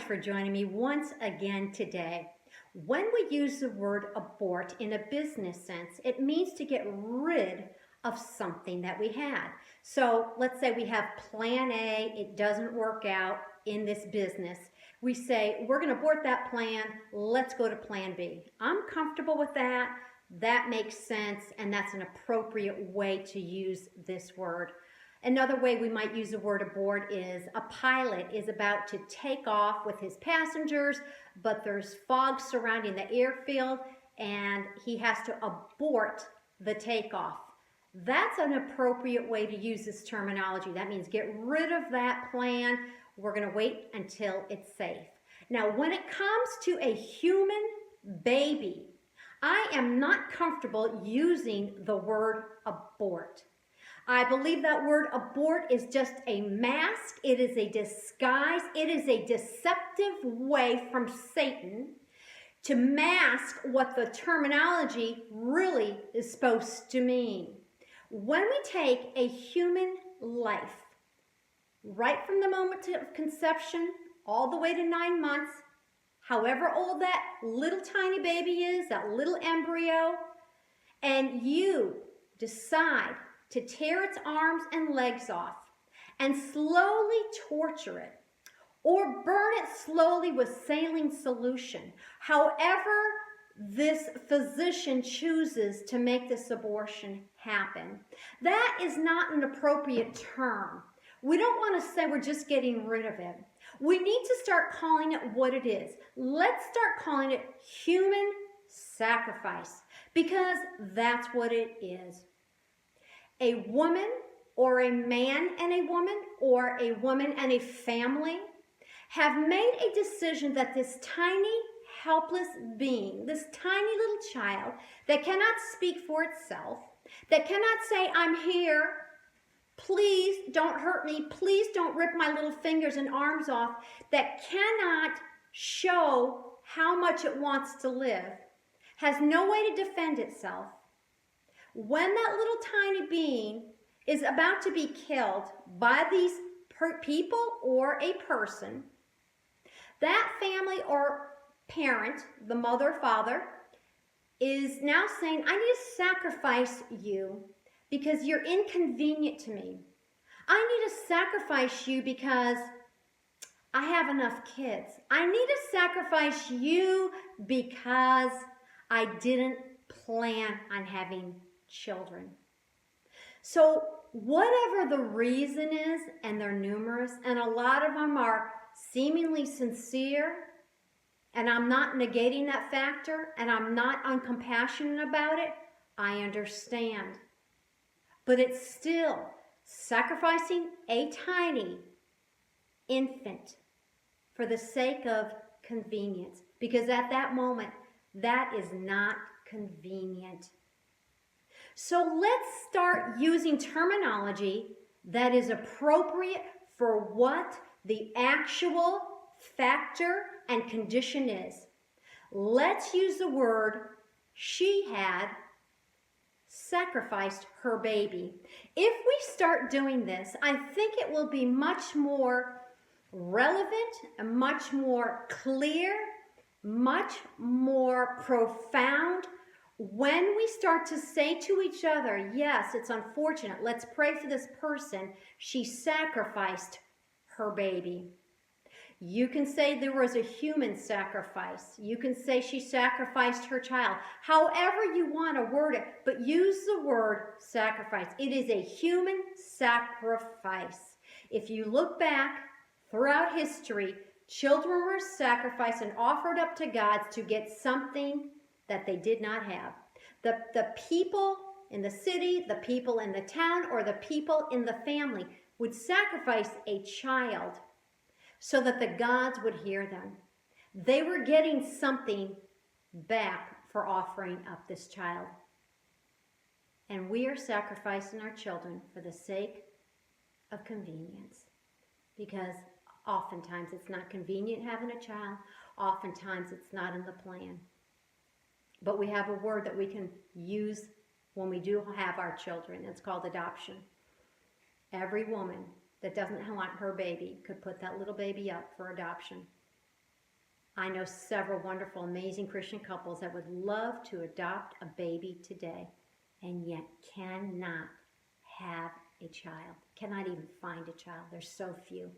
for joining me once again today. When we use the word abort in a business sense, it means to get rid of something that we had. So let's say we have plan A, it doesn't work out in this business. We say, we're going to abort that plan, let's go to plan B. I'm comfortable with that. That makes sense, and that's an appropriate way to use this word. Another way we might use the word abort is a pilot is about to take off with his passengers, but there's fog surrounding the airfield and he has to abort the takeoff. That's an appropriate way to use this terminology. That means get rid of that plan. We're going to wait until it's safe. Now, when it comes to a human baby, I am not comfortable using the word abort. I believe that word abort is just a mask. It is a disguise. It is a deceptive way from Satan to mask what the terminology really is supposed to mean. When we take a human life, right from the moment of conception all the way to 9 months, however old that little tiny baby is, that little embryo, and you decide to tear its arms and legs off and slowly torture it or burn it slowly with saline solution. However this physician chooses to make this abortion happen, that is not an appropriate term. We don't want to say we're just getting rid of it. We need to start calling it what it is. Let's start calling it human sacrifice, because that's what it is. A woman or a man and a woman or a woman and a family have made a decision that this tiny, helpless being, this tiny little child that cannot speak for itself, that cannot say, I'm here, please don't hurt me, please don't rip my little fingers and arms off, that cannot show how much it wants to live, has no way to defend itself. When that little tiny being is about to be killed by these people or a person, that family or parent, the mother or father, is now saying, I need to sacrifice you because you're inconvenient to me. I need to sacrifice you because I have enough kids. I need to sacrifice you because I didn't plan on having children. So whatever the reason is, and they're numerous, and a lot of them are seemingly sincere, and I'm not negating that factor, and I'm not uncompassionate about it, I understand. But it's still sacrificing a tiny infant for the sake of convenience, because at that moment, that is not convenient. So let's start using terminology that is appropriate for what the actual factor and condition is. Let's use the word, she had sacrificed her baby. If we start doing this, I think it will be much more relevant, much more clear, much more profound when we start to say to each other, yes, it's unfortunate, let's pray for this person, she sacrificed her baby. You can say there was a human sacrifice. You can say she sacrificed her child. However you want to word it, but use the word sacrifice. It is a human sacrifice. If you look back throughout history, children were sacrificed and offered up to God to get something that they did not have. The people in the city, the people in the town, or the people in the family would sacrifice a child so that the gods would hear them. They were getting something back for offering up this child. And we are sacrificing our children for the sake of convenience, because oftentimes it's not convenient having a child. Oftentimes it's not in the plan. But we have a word that we can use when we do have our children. It's called adoption. Every woman that doesn't want her baby could put that little baby up for adoption. I know several wonderful, amazing Christian couples that would love to adopt a baby today and yet cannot have a child, cannot even find a child. There's so few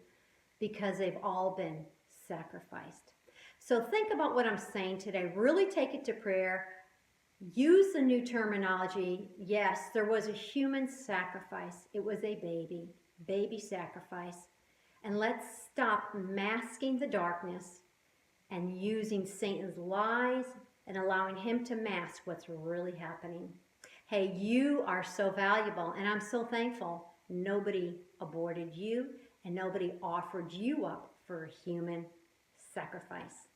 because they've all been sacrificed. So think about what I'm saying today. Really take it to prayer. Use the new terminology. Yes, there was a human sacrifice. It was a baby sacrifice. And let's stop masking the darkness and using Satan's lies and allowing him to mask what's really happening. Hey, you are so valuable, and I'm so thankful nobody aborted you and nobody offered you up for a human sacrifice.